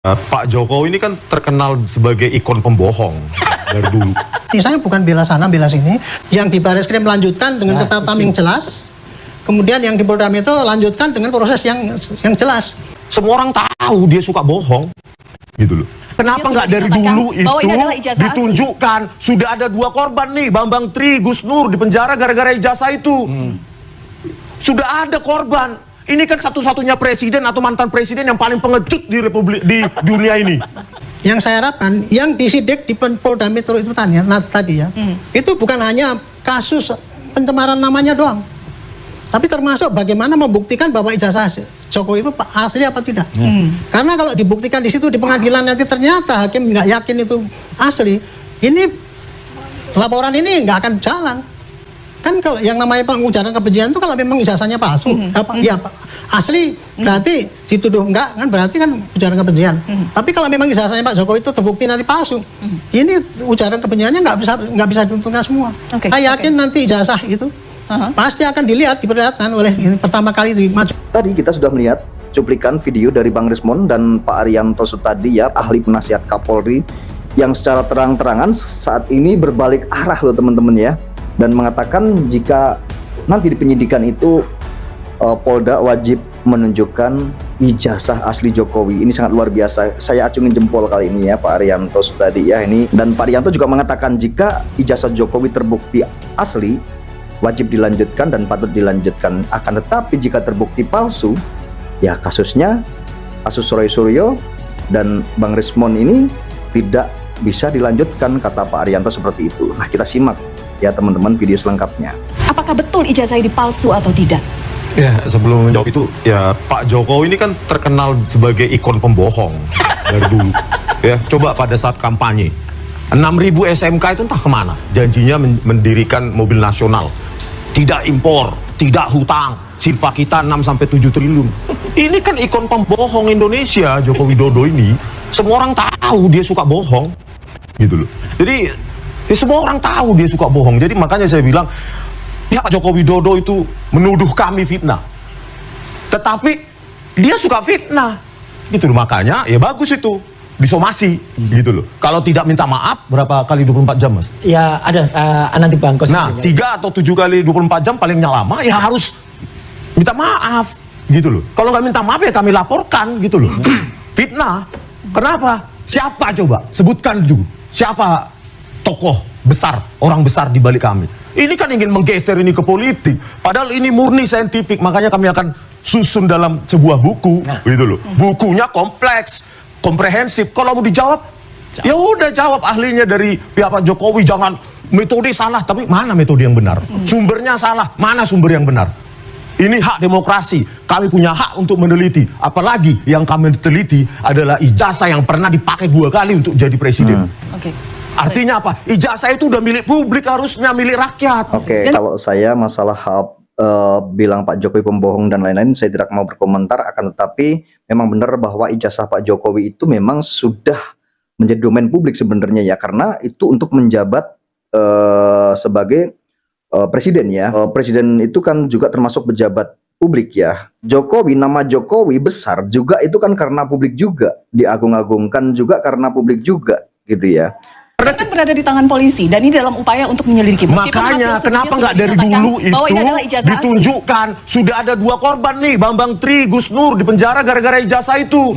Pak Jokowi ini kan terkenal sebagai ikon pembohong dari dulu. Saya bukan bela sana bela sini. Yang di Barreskrim melanjutkan dengan ketetapan yang jelas. Kemudian yang di Polda Metro lanjutkan dengan proses yang jelas. Semua orang tahu dia suka bohong, gitu loh. Kenapa nggak dari dulu itu ditunjukkan? Sudah ada 2 korban nih, Bambang Tri, Gus Nur di penjara gara-gara ijazah itu. Sudah ada korban. Ini kan satu-satunya presiden atau mantan presiden yang paling pengecut di dunia ini. Yang saya harapkan, yang disidik di Polda Metro itu tadi ya, itu bukan hanya kasus pencemaran namanya doang, tapi termasuk bagaimana membuktikan bahwa ijazah Jokowi itu asli apa tidak. Karena kalau dibuktikan di situ di pengadilan nanti ternyata hakim nggak yakin itu asli, ini laporan ini nggak akan jalan. Kan kalau yang namanya pengujaran kebencian itu kalau memang ijazahnya palsu, ya asli berarti dituduh enggak kan berarti kan ujaran kebencian. Tapi kalau memang ijazahnya Pak Jokowi itu terbukti nanti palsu, ini ujaran kebenciannya nggak bisa ditentukan semua. Saya yakin nanti ijazah itu pasti akan diperlihatkan oleh pertama kali di maju. Tadi kita sudah melihat cuplikan video dari Bang Rismon dan Pak Arianto Sutadi ya, ahli penasihat Kapolri, yang secara terang-terangan saat ini berbalik arah loh teman-teman ya, dan mengatakan jika nanti di penyidikan itu Polda wajib menunjukkan ijazah asli Jokowi. Ini sangat luar biasa. Saya acungin jempol kali ini ya Pak Arianto Sutadi ya ini. Dan Pak Arianto juga mengatakan jika ijazah Jokowi terbukti asli, wajib dilanjutkan dan patut dilanjutkan. Akan tetapi jika terbukti palsu, ya kasusnya kasus Roy Suryo dan Bang Rismon ini tidak bisa dilanjutkan, kata Pak Arianto seperti itu. Nah, kita simak ya teman-teman video selengkapnya. Apakah betul ijazah ini palsu atau tidak? Ya, sebelum menjawab itu, ya Pak Jokowi ini kan terkenal sebagai ikon pembohong dari dulu. Ya, coba pada saat kampanye, 6.000 SMK itu entah kemana. Janjinya mendirikan mobil nasional, tidak impor, tidak hutang, silva kita 6-7 triliun. Ini kan ikon pembohong Indonesia, Joko Widodo ini. Semua orang tahu dia suka bohong, gitu loh. Jadi semua orang tahu dia suka bohong. Jadi makanya saya bilang, ya Pak Joko Widodo itu menuduh kami fitnah. Tetapi dia suka fitnah. Gitu loh, makanya ya bagus itu disomasi gitu loh. Kalau tidak minta maaf berapa kali 24 jam, Mas? Ya ada nanti Bang Kos. Nah, 3 atau 7 kali 24 jam palingnya lama, ya harus minta maaf gitu loh. Kalau nggak minta maaf ya kami laporkan gitu loh. Fitnah. Kenapa? Siapa coba? Sebutkan dulu. Siapa tokoh besar, orang besar di balik kami? Ini kan ingin menggeser ini ke politik. Padahal ini murni saintifik. Makanya kami akan susun dalam sebuah buku, gitu loh. Bukunya kompleks, komprehensif. Kalau mau dijawab, ya udah jawab ahlinya dari pihak Pak Jokowi. Jangan metode salah, tapi mana metode yang benar? Sumbernya salah, mana sumber yang benar? Ini hak demokrasi. Kami punya hak untuk meneliti. Apalagi yang kami teliti adalah ijazah yang pernah dipakai 2 kali untuk jadi presiden. Artinya apa? Ijazah itu udah milik publik, harusnya milik rakyat. Oke, kalau saya masalah bilang Pak Jokowi pembohong dan lain-lain, saya tidak mau berkomentar. Akan tetapi memang benar bahwa ijazah Pak Jokowi itu memang sudah menjadi domain publik sebenarnya ya, karena itu untuk menjabat sebagai presiden ya. Presiden itu kan juga termasuk pejabat publik ya. Jokowi, nama Jokowi besar juga itu kan karena publik juga, diagung-agungkan juga karena publik juga gitu ya. Karena kan berada di tangan polisi dan ini dalam upaya untuk menyelidiki. Makanya kenapa nggak dari dulu itu ditunjukkan? Sudah ada 2 korban nih, Bambang Tri, Gus Nur di penjara gara-gara ijazah itu.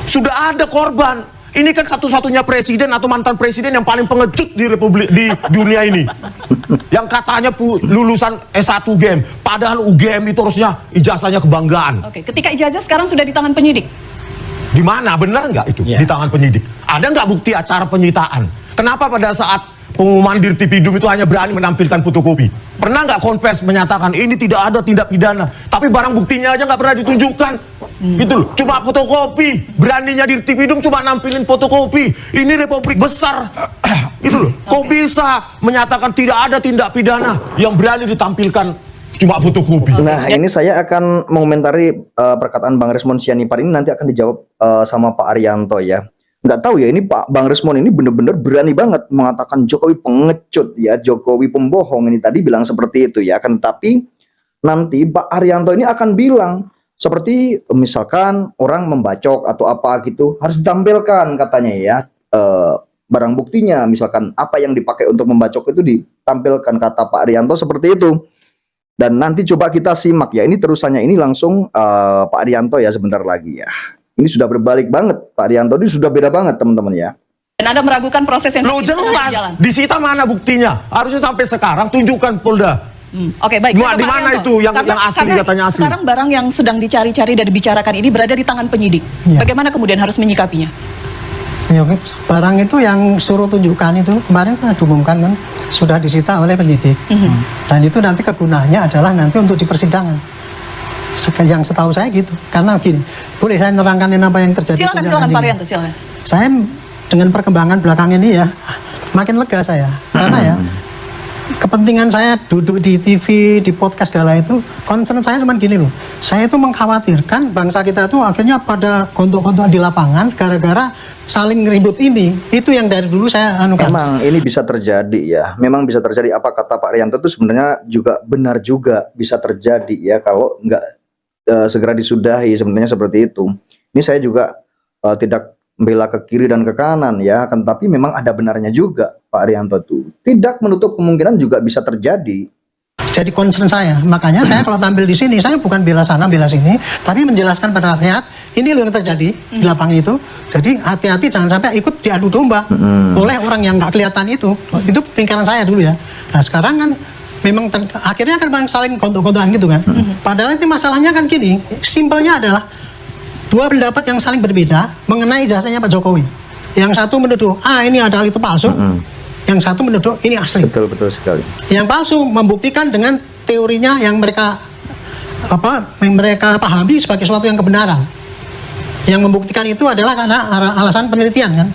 Sudah ada korban. Ini kan satu-satunya presiden atau mantan presiden yang paling pengecut di dunia ini. Yang katanya lulusan S1 UGM, padahal UGM itu harusnya ijazahnya kebanggaan. Oke, ketika ijazah sekarang sudah di tangan penyidik. Di mana? Benar nggak itu? Di tangan penyidik. Ada nggak bukti acara penyitaan? Kenapa pada saat pengumuman Dirtipidum itu hanya berani menampilkan fotokopi? Pernah nggak Konvers menyatakan ini tidak ada tindak pidana, tapi barang buktinya aja nggak pernah ditunjukkan? Gitu loh, cuma fotokopi. Beraninya Dirtipidum cuma nampilin fotokopi. Ini republik besar. Gitu loh. Kok bisa menyatakan tidak ada tindak pidana yang berani ditampilkan cuma fotokopi? Nah, ini saya akan mengomentari perkataan Bang Rismon Sianipar ini, nanti akan dijawab sama Pak Arianto ya. Nggak tahu ya, ini Bang Rismon ini bener-bener berani banget mengatakan Jokowi pengecut ya, Jokowi pembohong, ini tadi bilang seperti itu ya. Kan tapi nanti Pak Arianto ini akan bilang seperti misalkan orang membacok atau apa gitu harus ditampilkan katanya ya, barang buktinya, misalkan apa yang dipakai untuk membacok itu ditampilkan, kata Pak Arianto seperti itu. Dan nanti coba kita simak ya, ini terusannya ini langsung Pak Arianto ya sebentar lagi ya. Ini sudah berbalik banget, Pak Arianto ini sudah beda banget teman-teman ya. Dan Anda meragukan proses yang Lo tadi tengah jelas, berjalan. disita mana buktinya? Harusnya sampai sekarang tunjukkan Polda. Oke, baik. Di Pak mana Arianto. itu yang asli, karena katanya asli? Sekarang barang yang sedang dicari-cari dan dibicarakan ini berada di tangan penyidik. Ya. Bagaimana kemudian harus menyikapinya? Ya, barang itu yang suruh tunjukkan itu kemarin kan diumumkan kan sudah disita oleh penyidik. Dan itu nanti kegunaannya adalah nanti untuk di persidangan. Yang setahu saya gitu. Karena gini, boleh saya nerangkanin apa yang terjadi? Silakan Pak Arianto, silakan. Saya dengan perkembangan belakang ini ya makin lega saya. Karena ya kepentingan saya duduk di TV, di podcast segala itu, concern saya cuma gini loh. Saya itu mengkhawatirkan bangsa kita itu akhirnya pada gontok-gontok di lapangan gara-gara saling ribut ini. Itu yang dari dulu saya anukan. Memang ini bisa terjadi ya. Memang bisa terjadi, apa kata Pak Arianto itu sebenarnya juga benar juga bisa terjadi ya kalau nggak segera disudahi, sebenarnya seperti itu. Ini saya juga tidak membela ke kiri dan ke kanan ya, kan, tapi memang ada benarnya juga Pak Arianto itu. Tidak menutup kemungkinan juga bisa terjadi. Jadi concern saya, makanya saya kalau tampil di sini, saya bukan bela sana, bela sini, tapi menjelaskan pada rakyat, ini loh yang terjadi di lapangan itu. Jadi hati-hati jangan sampai ikut diadu domba oleh orang yang nggak kelihatan itu. Itu pikiran saya dulu ya. Nah sekarang kan memang akhirnya kan saling gontok-gontokan gitu kan. Padahal itu masalahnya kan gini, simpelnya adalah dua pendapat yang saling berbeda mengenai jasanya Pak Jokowi. Yang satu menuduh, ini adalah itu palsu. Yang satu menuduh ini asli. Betul sekali. Yang palsu membuktikan dengan teorinya yang mereka pahami sebagai sesuatu yang kebenaran. Yang membuktikan itu adalah karena alasan penelitian kan.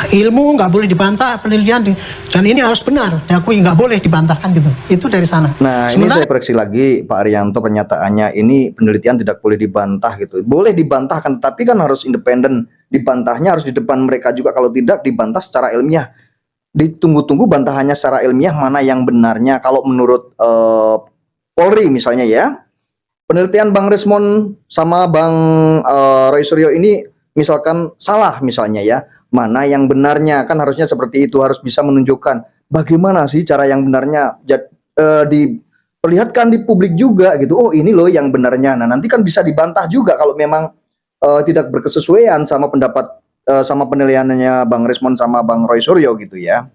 Ilmu nggak boleh dibantah, penelitian dan ini harus benar, diakui, nggak boleh dibantahkan gitu. Itu dari sana. Nah, ini saya koreksi lagi Pak Arianto pernyataannya, ini penelitian tidak boleh dibantah gitu. Boleh dibantahkan, tapi kan harus independen. Dibantahnya harus di depan mereka juga, kalau tidak dibantah secara ilmiah. Ditunggu-tunggu bantahannya secara ilmiah mana yang benarnya. Kalau menurut Polri misalnya ya, penelitian Bang Resmond sama Bang Roy Suryo ini misalkan salah misalnya ya, mana yang benarnya, kan harusnya seperti itu, harus bisa menunjukkan bagaimana sih cara yang benarnya, diperlihatkan di publik juga gitu. Oh ini loh yang benarnya. Nah nanti kan bisa dibantah juga kalau memang tidak berkesesuaian sama pendapat sama penilaiannya Bang Resmond sama Bang Roy Suryo gitu ya.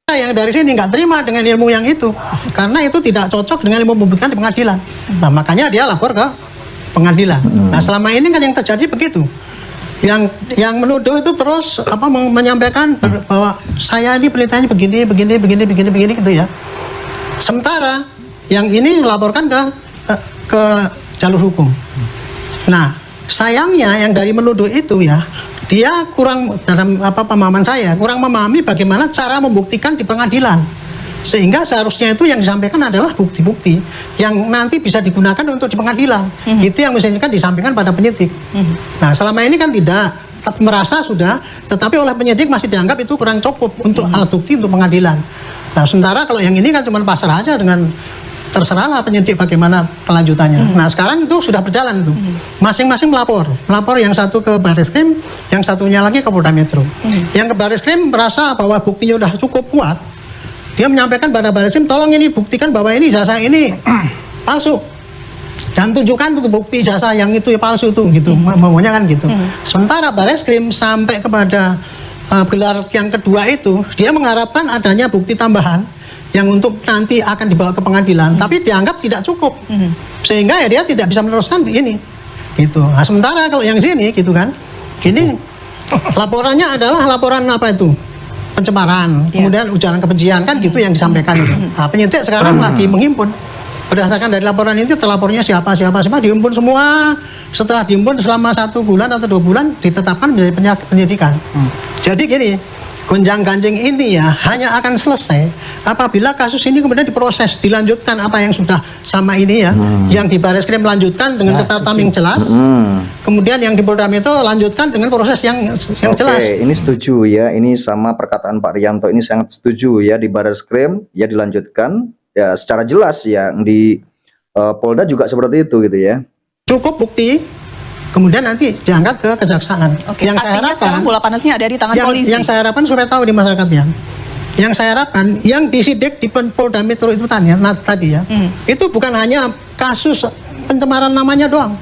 Yang dari sini nggak terima dengan ilmu yang itu, karena itu tidak cocok dengan ilmu membuktikan di pengadilan. Nah makanya dia lapor ke pengadilan. Nah selama ini kan yang terjadi begitu. Yang menuduh itu terus menyampaikan bahwa saya ini penelitiannya begini gitu ya. Sementara yang ini melaporkan ke jalur hukum. Nah sayangnya yang dari menuduh itu ya, dia kurang, dalam pemahaman saya, kurang memahami bagaimana cara membuktikan di pengadilan. Sehingga seharusnya itu yang disampaikan adalah bukti-bukti yang nanti bisa digunakan untuk di pengadilan. Itu yang mestinya kan disampaikan pada penyidik. Nah selama ini kan tidak, merasa sudah, tetapi oleh penyidik masih dianggap itu kurang cukup untuk alat bukti untuk pengadilan. Nah sementara kalau yang ini kan cuma pasrah aja dengan terserahlah penyidik bagaimana kelanjutannya. Nah sekarang itu sudah berjalan itu. Masing-masing melapor yang satu ke Barreskrim, yang satunya lagi ke Polda Metro. Yang ke Barreskrim merasa bahwa buktinya sudah cukup kuat. Dia menyampaikan pada Barreskrim, tolong ini buktikan bahwa ini ijazah ini palsu. Dan tunjukkan itu bukti ijazah yang itu palsu itu gitu. Maunya kan gitu. Sementara Barreskrim sampai kepada gelar yang kedua itu, dia mengharapkan adanya bukti tambahan yang untuk nanti akan dibawa ke pengadilan, tapi dianggap tidak cukup, sehingga ya dia tidak bisa meneruskan ini, gitu. Nah, sementara kalau yang sini, gitu kan, ini laporannya adalah laporan apa itu, pencemaran, kemudian ujaran kebencian kan, gitu yang disampaikan itu. Nah, penyidik sekarang lagi menghimpun berdasarkan dari laporan itu, terlapornya siapa dihimpun semua. Setelah dihimpun selama 1 bulan atau 2 bulan ditetapkan menjadi penyidikan. Jadi gini, gonjang-ganjing ini ya hanya akan selesai apabila kasus ini kemudian diproses, dilanjutkan apa yang sudah sama ini ya, yang di Barreskrim lanjutkan dengan ketatapan yang jelas, kemudian yang di Polda Metro lanjutkan dengan proses yang jelas. Oke, ini setuju ya, ini sama perkataan Pak Arianto, ini sangat setuju ya, di Barreskrim ya dilanjutkan ya secara jelas ya, di Polda juga seperti itu gitu ya. cukup bukti, kemudian nanti diangkat ke kejaksaan. Oke, artinya sekarang bola panasnya ada di tangan polisi. Yang saya harapkan supaya tahu di masyarakat ya. Yang saya harapkan yang disidik di Polda Metro itu tadi ya, itu bukan hanya kasus pencemaran namanya doang,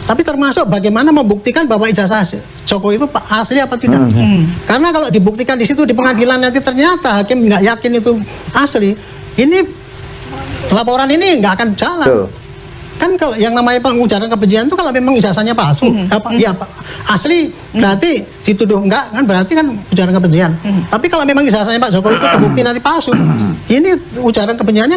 tapi termasuk bagaimana membuktikan bahwa ijazah Jokowi itu asli apa tidak. Karena kalau dibuktikan di situ di pengadilan nanti ternyata hakim nggak yakin itu asli, ini laporan ini nggak akan jalan. Betul. Kan kalau yang namanya pengujaran kebencian itu kalau memang ijazahnya palsu, asli berarti dituduh enggak kan berarti kan ujaran kebencian. Tapi kalau memang ijazahnya Pak Jokowi itu terbukti nanti palsu, ini ujaran kebenciannya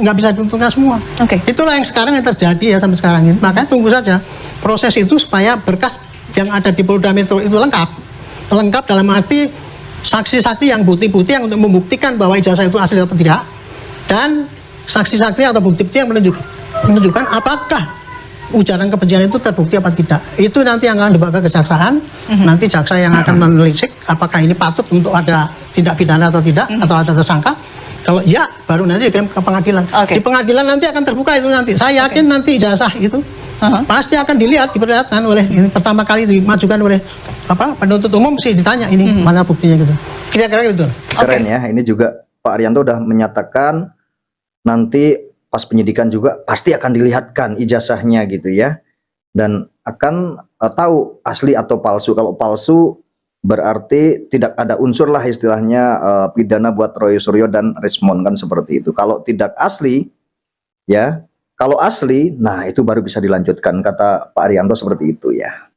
nggak bisa ditentukan semua. Oke. Itulah yang sekarang yang terjadi ya sampai sekarang ini. Makanya tunggu saja proses itu supaya berkas yang ada di Polda Metro itu lengkap dalam arti saksi-saksi yang bukti-bukti yang untuk membuktikan bahwa ijazah itu asli atau tidak, dan saksi-saksi atau bukti-bukti yang menunjukkan apakah ujaran kebencian itu terbukti apa tidak. Itu nanti yang akan dibawa ke kejaksaan. Nanti jaksa yang akan menelisik apakah ini patut untuk ada tindak pidana atau tidak, atau ada tersangka. Kalau iya, baru nanti dikirim ke pengadilan. Oke. Di pengadilan nanti akan terbuka itu nanti. Saya yakin nanti ijazah itu pasti akan diperlihatkan oleh ini pertama kali dimajukan oleh penuntut umum, mesti ditanya ini mana buktinya gitu. Kira-kira gitu. Keren ya, ini juga Pak Arianto udah menyatakan nanti pas penyidikan juga pasti akan dilihatkan ijazahnya gitu ya, dan akan tahu asli atau palsu. Kalau palsu berarti tidak ada unsur lah istilahnya pidana buat Roy Suryo dan Rismond kan seperti itu. Kalau tidak asli ya, kalau asli nah itu baru bisa dilanjutkan kata Pak Arianto seperti itu ya.